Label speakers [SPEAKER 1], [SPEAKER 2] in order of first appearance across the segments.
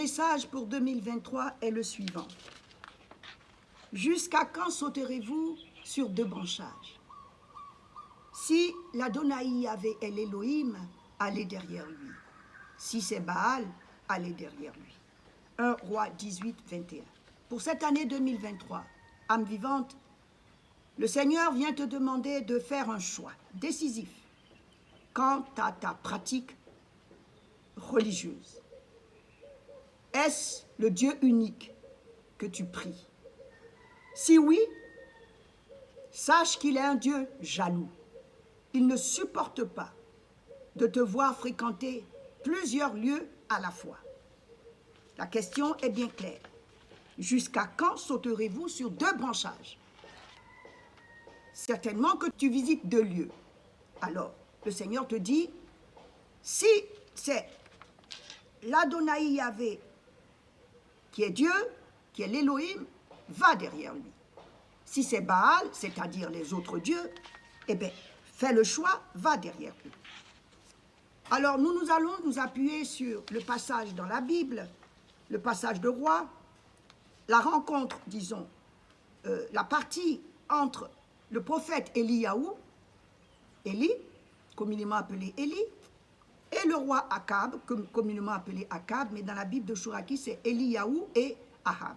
[SPEAKER 1] message pour 2023 est le suivant. Jusqu'à quand sauterez-vous sur deux branchages? Si l'Adonai Yahvé est l'Élohim, allez derrière lui. Si c'est Baal, allez derrière lui. 1 Roi 18, 21. Pour cette année 2023, âme vivante, le Seigneur vient te demander de faire un choix décisif quant à ta pratique religieuse. Est-ce le Dieu unique que tu pries? Si oui, sache qu'il est un Dieu jaloux. Il ne supporte pas de te voir fréquenter plusieurs lieux à la fois. La question est bien claire. Jusqu'à quand sauterez-vous sur deux branchages? Certainement que tu visites deux lieux. Alors, le Seigneur te dit, si c'est l'Adonai Yahvé qui est Dieu, qui est l'Élohim, va derrière lui. Si c'est Baal, c'est-à-dire les autres dieux, eh bien, fais le choix, va derrière lui. Alors, nous allons nous appuyer sur le passage dans la Bible, le passage de Roi, la rencontre, disons, la partie entre le prophète Eliyahu, Élie, communément appelé Élie, et le roi Akab, communément appelé Akab, mais dans la Bible de Chouraki, c'est Eliyahu et Ahab.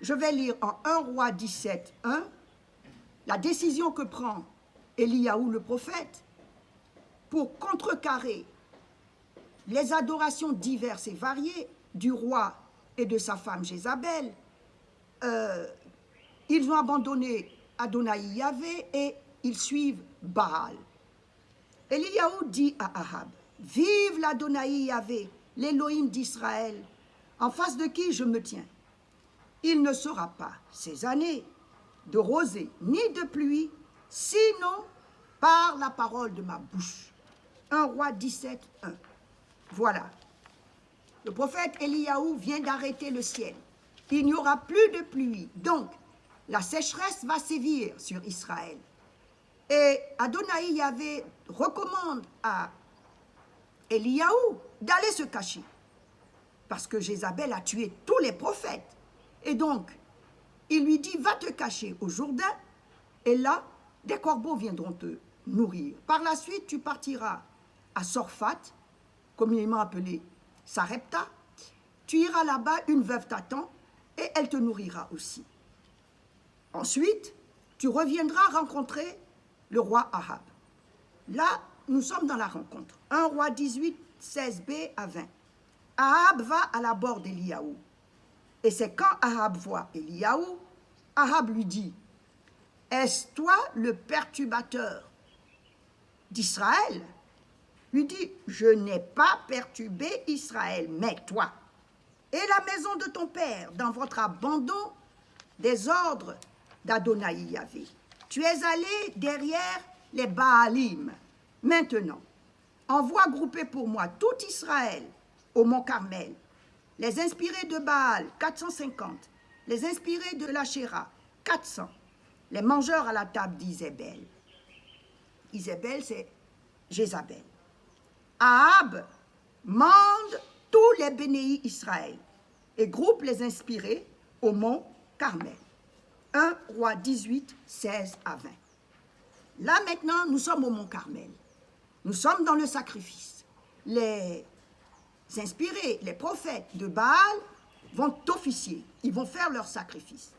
[SPEAKER 1] Je vais lire en 1 Roi 17, 1, la décision que prend Eliyahu le prophète pour contrecarrer les adorations diverses et variées du roi et de sa femme Jézabel. Ils ont abandonné Adonai Yahvé et ils suivent Baal. Eliyahu dit à Ahab, « Vive l'Adonai Yahvé, l'Élohim d'Israël, en face de qui je me tiens. Il ne sera pas ces années de rosée ni de pluie, sinon par la parole de ma bouche. » 1 Roi 17, 1. Voilà. Le prophète Eliyahu vient d'arrêter le ciel. Il n'y aura plus de pluie. Donc, la sécheresse va sévir sur Israël. Et Adonai Yahvé recommande à Eliyahu d'aller se cacher. Parce que Jézabel a tué tous les prophètes. Et donc, il lui dit, va te cacher au Jourdain, et là, des corbeaux viendront te nourrir. Par la suite, tu partiras à Sorphat, communément appelé Sarepta. Tu iras là-bas, une veuve t'attend, et elle te nourrira aussi. Ensuite, tu reviendras rencontrer le roi Ahab. Là, nous sommes dans la rencontre. 1 Roi 18, 16b à 20. Ahab va à la bord d'Eliyahu. Et c'est quand Ahab voit Eliyahu, Ahab lui dit, « Est-ce toi le perturbateur d'Israël ?» Lui dit, « Je n'ai pas perturbé Israël, mais toi et la maison de ton père dans votre abandon des ordres d'Adonai Yahvé. Tu es allé derrière les Baalim. Maintenant, envoie grouper pour moi tout Israël au mont Carmel. Les inspirés de Baal, 450. Les inspirés de l'Achéra, 400. Les mangeurs à la table d'Isabelle. Isabelle, c'est Jézabel. Ahab mande tous les bénéis Israël et groupe les inspirés au mont Carmel. 1 Roi 18, 16 à 20. Là maintenant, nous sommes au mont Carmel. Nous sommes dans le sacrifice. Les inspirés, les prophètes de Baal vont officier. Ils vont faire leur sacrifice.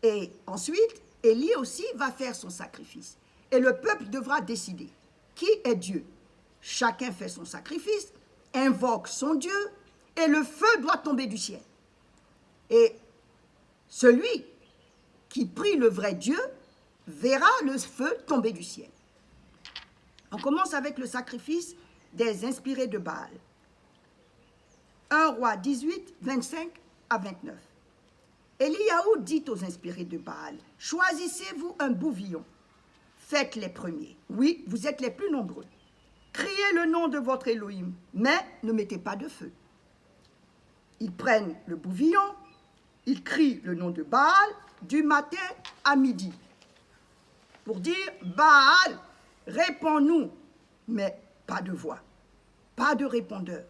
[SPEAKER 1] Et ensuite, Élie aussi va faire son sacrifice. Et le peuple devra décider qui est Dieu. Chacun fait son sacrifice, invoque son Dieu, et le feu doit tomber du ciel. Et celui qui prie le vrai Dieu verra le feu tomber du ciel. On commence avec le sacrifice des inspirés de Baal. 1 Roi 18, 25 à 29. Eliyahu dit aux inspirés de Baal, « Choisissez-vous un bouvillon, faites les premiers. Oui, vous êtes les plus nombreux. Criez le nom de votre Elohim, mais ne mettez pas de feu. » Ils prennent le bouvillon, ils crient le nom de Baal du matin à midi pour dire « Baal, réponds-nous », mais pas de voix, pas de répondeur.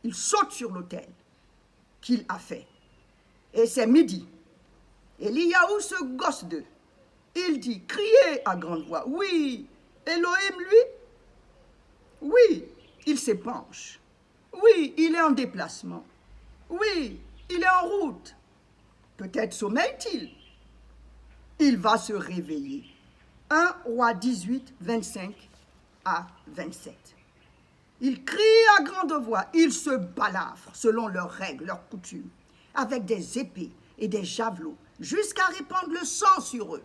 [SPEAKER 1] il saute sur l'autel qu'il a fait. Et c'est midi. Eliyahu, ce gosse d'eux, il dit, criez à grande voix. Oui, Elohim, lui, oui, il s'épanche. Oui, il est en déplacement. Oui, il est en route. Peut-être sommeille-t-il. Il va se réveiller. 1 Roi 18, 25 à 27. Ils crient à grande voix, ils se balafrent selon leurs règles, leurs coutumes, avec des épées et des javelots, jusqu'à répandre le sang sur eux.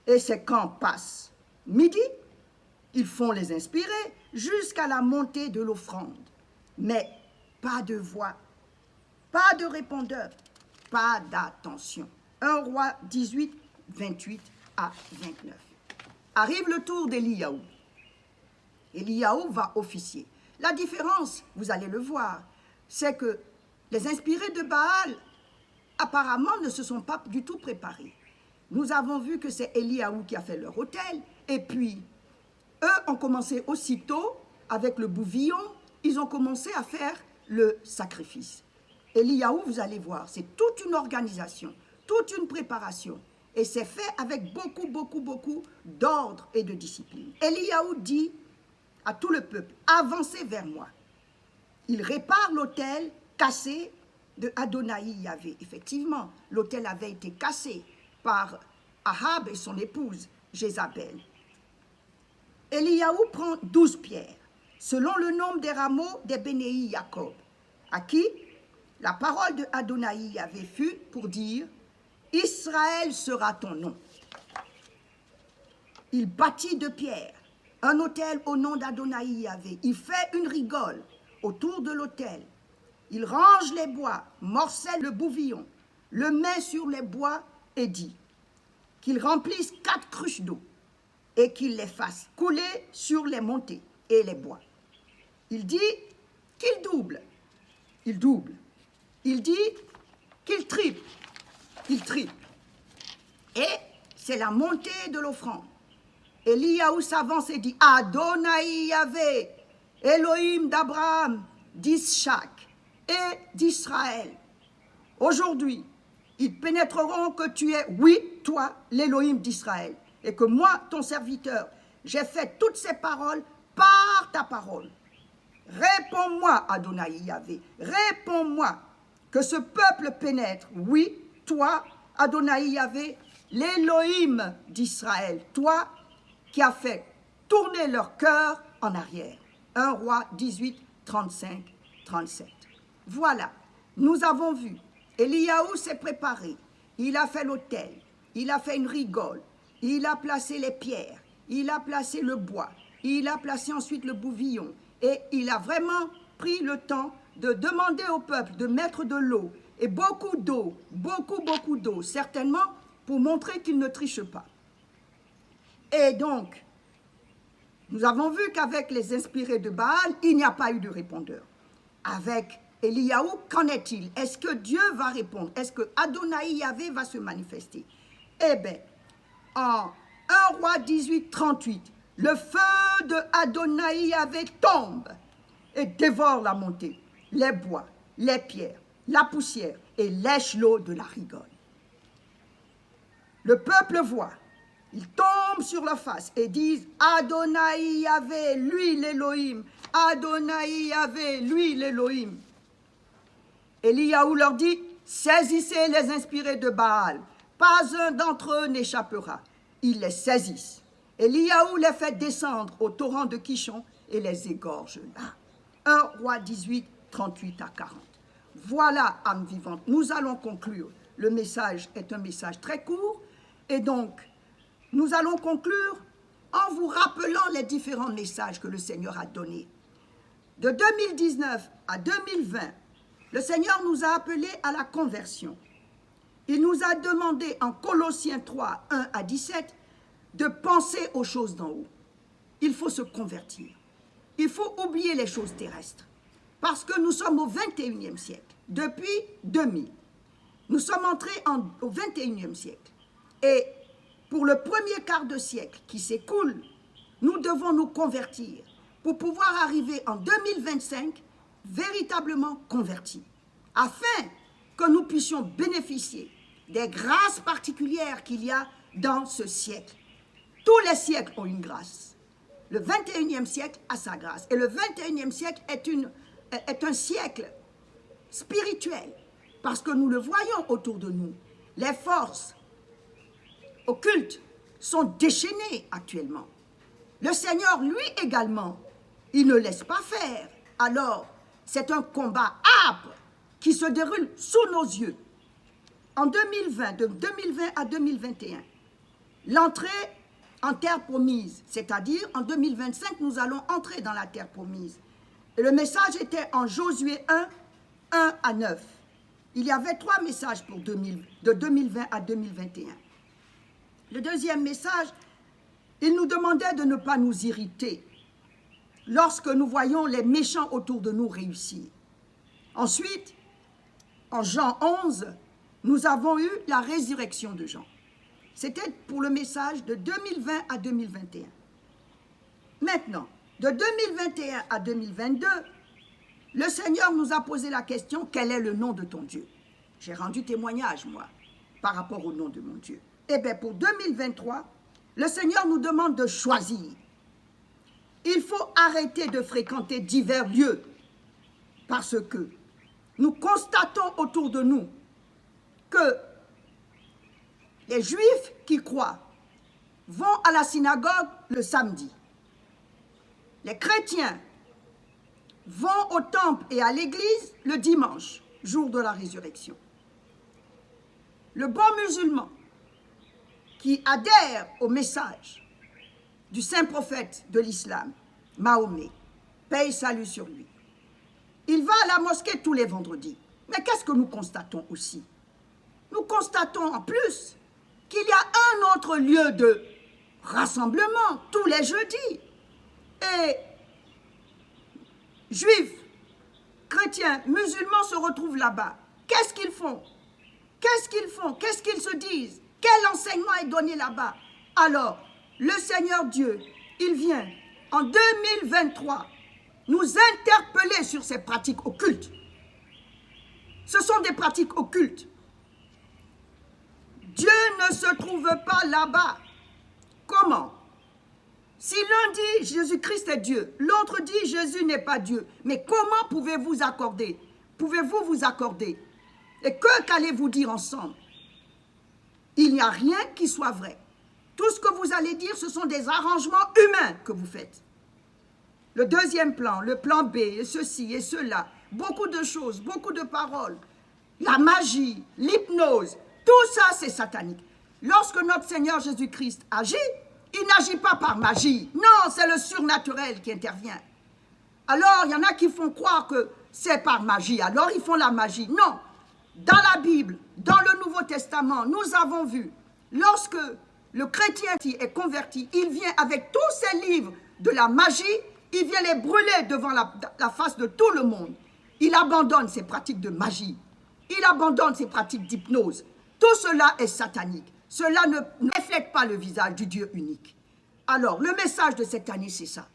[SPEAKER 1] Et c'est quand passe midi, ils font les inspirer jusqu'à la montée de l'offrande. Mais pas de voix, pas de répondeur, pas d'attention. 1 Roi 18, 28 à 29. Arrive le tour d'Eliyahu. Eliyahu va officier. La différence, vous allez le voir, c'est que les inspirés de Baal, apparemment, ne se sont pas du tout préparés. Nous avons vu que c'est Eliyahu qui a fait leur autel, et puis, eux ont commencé aussitôt, avec le bouvillon, ils ont commencé à faire le sacrifice. Eliyahu, vous allez voir, c'est toute une organisation, toute une préparation, et c'est fait avec beaucoup d'ordre et de discipline. Eliyahu dit à tout le peuple, avancez vers moi. Il répare l'autel cassé de Adonai Yahvé. Effectivement, l'autel avait été cassé par Ahab et son épouse Jézabel. Eliyahu prend 12 pierres, selon le nombre des rameaux des Bénéi Jacob, à qui la parole de Adonai Yahvé fut pour dire « Israël sera ton nom ». Il bâtit de pierre un autel au nom d'Adonai Yahvé. Il fait une rigole autour de l'autel. Il range les bois, morcelle le bouvillon, le met sur les bois et dit qu'il remplisse 4 cruches d'eau et qu'il les fasse couler sur les montées et les bois. Il dit qu'il double. Il double. Il dit qu'il triple. Il triple. Et c'est la montée de l'offrande. Eliyahu s'avance et dit Adonai Yahvé, Elohim d'Abraham, d'Ishak et d'Israël. Aujourd'hui, ils pénétreront que tu es, oui, toi, l'Elohim d'Israël, et que moi, ton serviteur, j'ai fait toutes ces paroles par ta parole. Réponds-moi, Adonai Yahvé, réponds-moi que ce peuple pénètre, oui, toi, Adonai Yahvé, l'Elohim d'Israël, toi qui as fait tourner leur cœur en arrière. 1 Roi 18, 35, 37. Voilà, nous avons vu, Eliyahu s'est préparé, il a fait l'autel, il a fait une rigole, il a placé les pierres, il a placé le bois, il a placé ensuite le bouvillon, et il a vraiment pris le temps de demander au peuple de mettre de l'eau, et beaucoup d'eau, beaucoup d'eau, certainement pour montrer qu'il ne triche pas. Et donc, nous avons vu qu'avec les inspirés de Baal, il n'y a pas eu de répondeur. Avec Eliyahu, qu'en est-il? Est-ce que Dieu va répondre? Est-ce que Adonai Yahvé va se manifester? Eh bien, en 1 Roi 18, 38, le feu de Adonai Yahvé tombe et dévore la montée, les bois, les pierres, la poussière et lèche l'eau de la rigole. Le peuple voit. Ils tombent sur la face et disent Adonai Yahvé, lui l'Elohim. Adonai Yahvé, lui l'Elohim. Eliyahu leur dit saisissez les inspirés de Baal. Pas un d'entre eux n'échappera. Ils les saisissent. Eliyahu les fait descendre au torrent de Kishon et les égorge là. 1 Roi 18, 38 à 40. Voilà, âme vivante, nous allons conclure. Le message est un message très court et donc nous allons conclure en vous rappelant les différents messages que le Seigneur a donnés. De 2019 à 2020, le Seigneur nous a appelés à la conversion. Il nous a demandé en Colossiens 3, 1 à 17, de penser aux choses d'en haut. Il faut se convertir. Il faut oublier les choses terrestres. Parce que nous sommes au 21e siècle. Depuis 2000, nous sommes entrés au 21e siècle. Et pour le premier quart de siècle qui s'écoule, nous devons nous convertir pour pouvoir arriver en 2025 véritablement convertis, afin que nous puissions bénéficier des grâces particulières qu'il y a dans ce siècle. Tous les siècles ont une grâce. Le 21e siècle a sa grâce. Et le 21e siècle est un siècle spirituel, parce que nous le voyons autour de nous. Les forces occultes sont déchaînées actuellement. Le Seigneur, lui également, il ne laisse pas faire. Alors, c'est un combat âpre qui se déroule sous nos yeux. En 2020, de 2020 à 2021, l'entrée en terre promise, c'est-à-dire en 2025, nous allons entrer dans la terre promise. Et le message était en Josué 1, 1 à 9. Il y avait 3 messages pour de 2020 à 2021. Le deuxième message, il nous demandait de ne pas nous irriter lorsque nous voyons les méchants autour de nous réussir. Ensuite, en Jean 11, nous avons eu la résurrection de Jean. C'était pour le message de 2020 à 2021. Maintenant, de 2021 à 2022, le Seigneur nous a posé la question, quel est le nom de ton Dieu? J'ai rendu témoignage, moi, par rapport au nom de mon Dieu. Eh bien, pour 2023, le Seigneur nous demande de choisir. Il faut arrêter de fréquenter divers lieux, parce que nous constatons autour de nous que les Juifs qui croient vont à la synagogue le samedi. Les chrétiens vont au temple et à l'église le dimanche, jour de la résurrection. Le bon musulman qui adhère au message du saint prophète de l'islam, Mahomet, paix et salut sur lui, il va à la mosquée tous les vendredis. Mais qu'est-ce que nous constatons aussi? Nous constatons en plus qu'il y a un autre lieu de rassemblement tous les jeudis. Et Juifs, chrétiens, musulmans se retrouvent là-bas. Qu'est-ce qu'ils font? Qu'est-ce qu'ils font? Qu'est-ce qu'ils se disent? Quel enseignement est donné là-bas? Alors, le Seigneur Dieu, il vient en 2023 nous interpeller sur ces pratiques occultes. Ce sont des pratiques occultes. Dieu ne se trouve pas là-bas. Comment? Si l'un dit Jésus-Christ est Dieu, l'autre dit Jésus n'est pas Dieu, mais comment pouvez-vous accorder? Pouvez-vous vous accorder? Et qu'allez-vous dire ensemble? Il n'y a rien qui soit vrai. Tout ce que vous allez dire, ce sont des arrangements humains que vous faites. Le deuxième plan, le plan B, et ceci et cela, beaucoup de choses, beaucoup de paroles, la magie, l'hypnose, tout ça c'est satanique. Lorsque notre Seigneur Jésus-Christ agit, il n'agit pas par magie. Non, c'est le surnaturel qui intervient. Alors, il y en a qui font croire que c'est par magie. Alors, ils font la magie. Non. Dans la Bible, dans le Nouveau Testament, nous avons vu, lorsque le chrétien qui est converti, il vient avec tous ses livres de la magie, il vient les brûler devant la face de tout le monde. Il abandonne ses pratiques de magie. Il abandonne ses pratiques d'hypnose. Tout cela est satanique. Cela ne reflète pas le visage du Dieu unique. Alors, le message de cette année, c'est ça.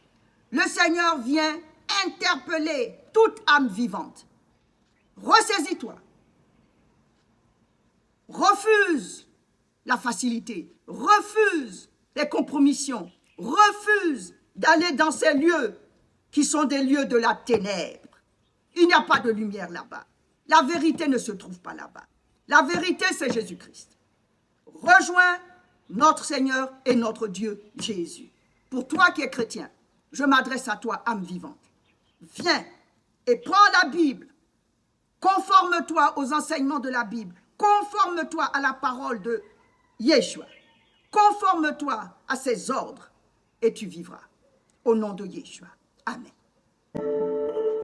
[SPEAKER 1] Le Seigneur vient interpeller toute âme vivante. Ressaisis-toi. Refuse la facilité. Refuse les compromissions. Refuse d'aller dans ces lieux qui sont des lieux de la ténèbre. Il n'y a pas de lumière là-bas. La vérité ne se trouve pas là-bas. La vérité, c'est Jésus-Christ. Rejoins notre Seigneur et notre Dieu Jésus. Pour toi qui es chrétien, je m'adresse à toi, âme vivante. Viens et prends la Bible. Conforme-toi aux enseignements de la Bible. Conforme-toi à la parole de Yeshua. Conforme-toi à ses ordres et tu vivras. Au nom de Yeshua. Amen.